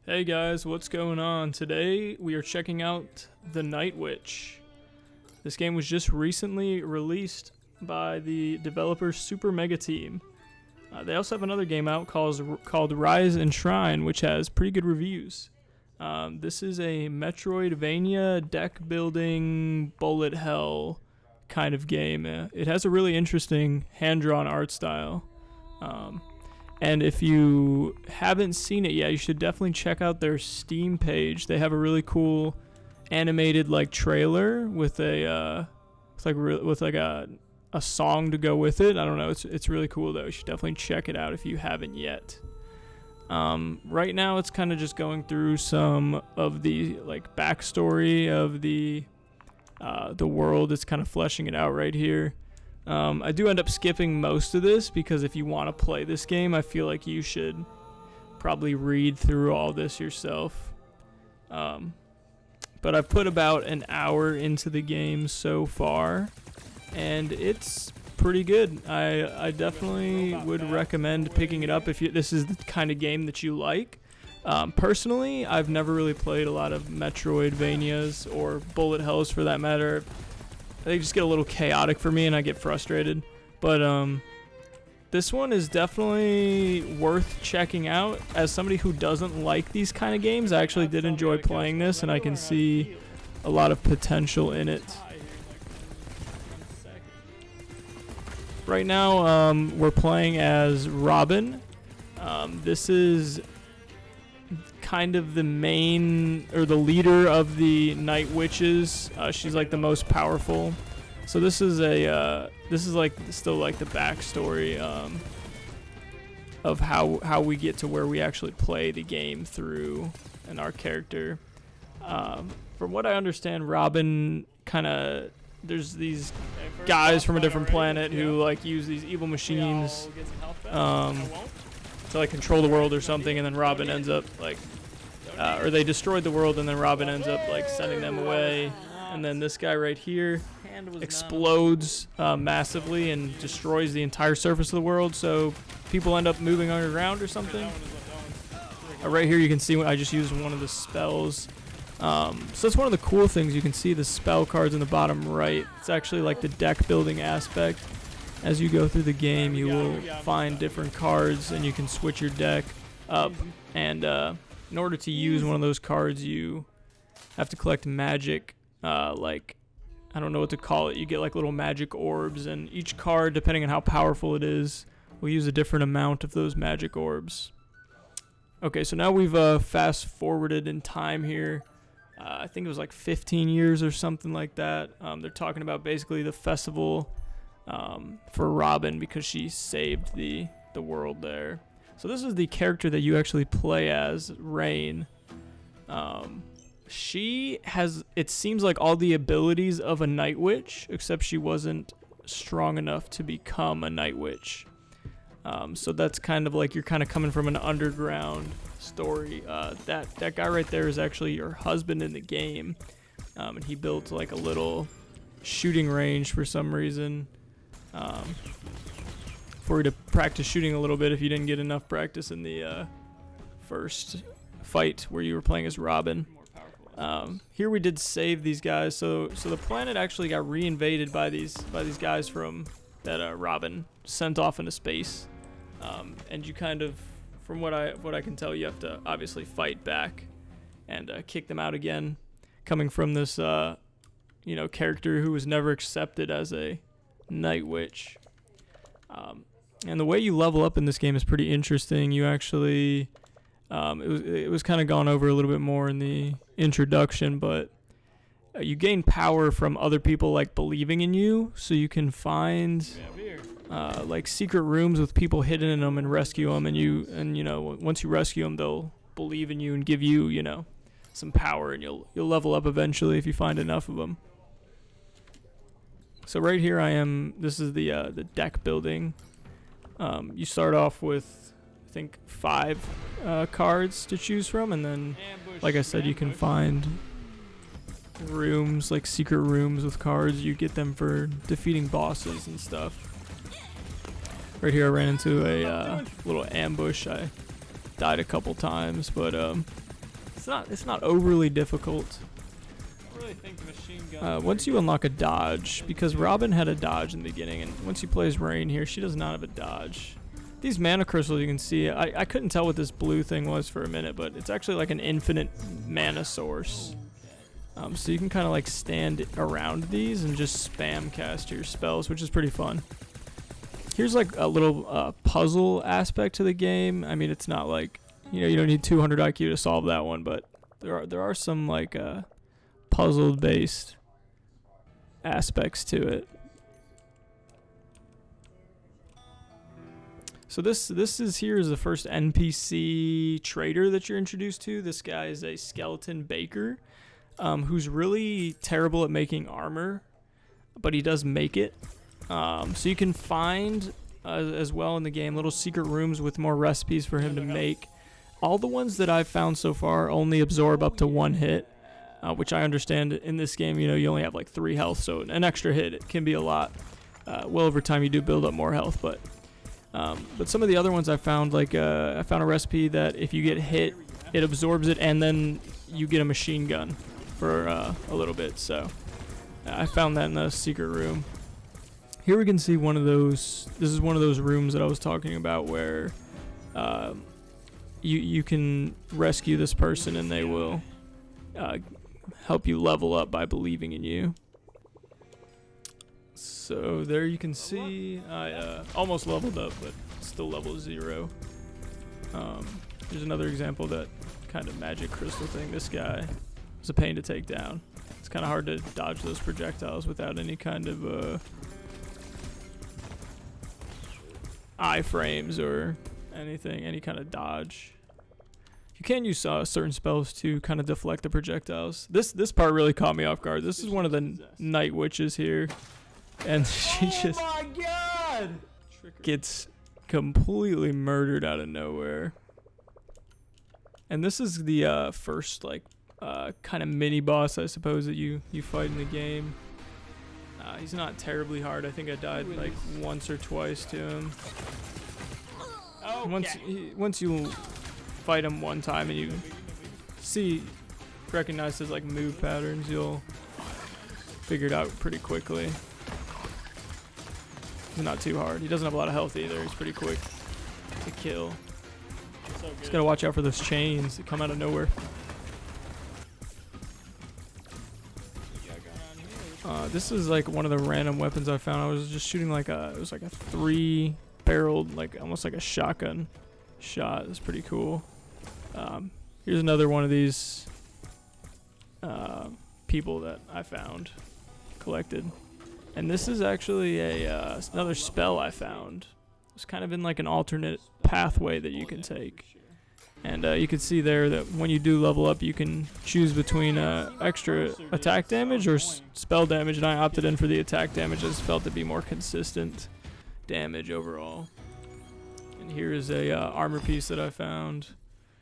Hey guys, what's going on? Today we are checking out The Night Witch. This game was just recently released by the developer Super Mega Team. They also have another game out called Rise and Shrine, which has pretty good reviews. This is a Metroidvania deck building bullet hell kind of game. It has a really interesting hand-drawn art style. And if you haven't seen it yet, you should definitely check out their Steam page. They have a really cool animated trailer with a song to go with it. I don't know. It's really cool though. You should definitely check it out if you haven't yet. Right now, it's kind of just going through some of the backstory of the world. It's kind of fleshing it out right here. I do end up skipping most of this because if you want to play this game, I feel like you should probably read through all this yourself. But I've put about an hour into the game so far, and it's pretty good. I definitely would recommend picking it up if this is the kind of game that you like. Personally, I've never really played a lot of Metroidvanias or bullet hells for that matter. They just get a little chaotic for me and I get frustrated. But this one is definitely worth checking out. As somebody who doesn't like these kind of games, I actually did enjoy playing this and I can see a lot of potential in it. Right now, we're playing as Robin. This is kind of the main or the leader of the Night Witches. She's like the most powerful. So this is still the backstory of how we get to where we actually play the game through and our character. From what I understand, Robin there's these guys from a different planet who use these evil machines to control the world or something, and then Robin ends up or they destroyed the world, and then Robin ends up sending them away, and then this guy right here explodes massively and destroys the entire surface of the world, so people end up moving underground or something. Right here you can see I just used one of the spells. So that's one of the cool things. You can see the spell cards in the bottom right. It's actually the deck building aspect. As you go through the game, you will find different cards, and you can switch your deck up. And in order to use one of those cards, you have to collect magic. I don't know what to call it. You get little magic orbs, and each card, depending on how powerful it is, will use a different amount of those magic orbs. Okay, so now we've fast forwarded in time here. I think it was 15 years or something like that. They're talking about basically the festival for Robin because she saved the world there. So this is the character that you actually play as, Rain. She has, it seems like, all the abilities of a Night Witch, except she wasn't strong enough to become a Night Witch. So that's kind of you're kind of coming from an underground story. That guy right there is actually your husband in the game, and he built a little shooting range for some reason. For you to practice shooting a little bit if you didn't get enough practice in the first fight where you were playing as Robin. Here we did save these guys. So the planet actually got reinvaded by these guys from that Robin sent off into space. And you kind of, from what I can tell, you have to obviously fight back and kick them out again. Coming from this character who was never accepted as a Night Witch. And the way you level up in this game is pretty interesting. You actually, it was kind of gone over a little bit more in the introduction, but you gain power from other people believing in you, so you can find secret rooms with people hidden in them and rescue them, and once you rescue them, they'll believe in you and give you some power, and you'll level up eventually if you find enough of them. So right here I am. This is the deck building. You start off with, I think, 5 cards to choose from, and then, like I said, you can find rooms, secret rooms with cards. You get them for defeating bosses and stuff. Right here I ran into a little ambush. I died a couple times, but It's not overly difficult. I really think the machine gun. Once you unlock a dodge, because Robin had a dodge in the beginning, and once you play as Rain here, she does not have a dodge. These mana crystals, you can see, I couldn't tell what this blue thing was for a minute, but it's actually like an infinite mana source. So you can kind of like stand around these and just spam cast your spells, which is pretty fun. Here's like a little puzzle aspect to the game. I mean, it's not like, you don't need 200 IQ to solve that one, but there are some like puzzle-based aspects to it. So this is the first NPC trader that you're introduced to. This guy is a skeleton baker, who's really terrible at making armor, but he does make it. So you can find as well in the game little secret rooms with more recipes for him to make. All the ones that I've found so far only absorb up to 1 hit, which I understand in this game. You only have like 3 health, so an extra hit, it can be a lot. Well, over time you do build up more health, but some of the other ones I found, like I found a recipe that if you get hit, it absorbs it, and then you get a machine gun for a little bit. So I found that in the secret room. Here we can see one of those. This is one of those rooms that I was talking about where you can rescue this person and they will help you level up by believing in you. So there you can see I almost leveled up, but still level 0. Here's another example of that kind of magic crystal thing. This guy is a pain to take down. It's kind of hard to dodge those projectiles without any kind of iframes or anything, any kind of dodge. You can use certain spells to kind of deflect the projectiles. This part really caught me off guard. This is one of the night witches here, and she just gets completely murdered out of nowhere. And this is the first like kind of mini boss, I suppose, that you fight in the game. He's not terribly hard. I think I died like once or twice to him. Okay. Once you fight him one time and you recognize his like move patterns, you'll figure it out pretty quickly. He's not too hard. He doesn't have a lot of health either. He's pretty quick to kill. Just gotta watch out for those chains that come out of nowhere. This is like one of the random weapons I found. I was just shooting like it was like a 3-barreled, like almost like a shotgun shot. It's pretty cool. Here's another one of these people that I found, collected. And this is actually another spell I found. It's kind of in like an alternate pathway that you can take. And you can see there that when you do level up, you can choose between extra attack damage or spell damage, and I opted in for the attack damage. I just felt to be more consistent damage overall. And here is a armor piece that I found.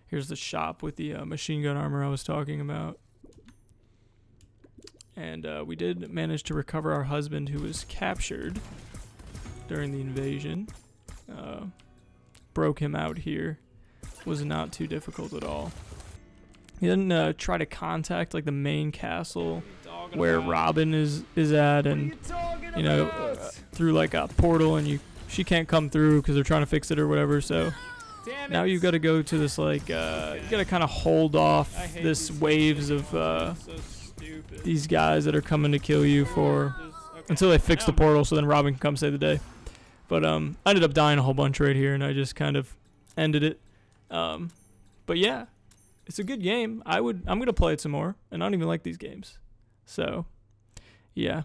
Here's the shop with the machine gun armor I was talking about. And we did manage to recover our husband, who was captured during the invasion. Broke him out here. Was not too difficult at all. He didn't try to contact like the main castle where Robin is at, and through like a portal, and she can't come through because they're trying to fix it or whatever. So now you've got to go to this like you got to kind of hold off this waves of these guys that are coming to kill you until they fix the portal, so then Robin can come save the day. But I ended up dying a whole bunch right here, and I just kind of ended it. But yeah, it's a good game. I'm gonna play it some more, and I don't even like these games. So yeah,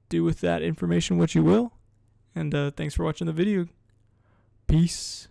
do with that information what you will, and thanks for watching the video. Peace.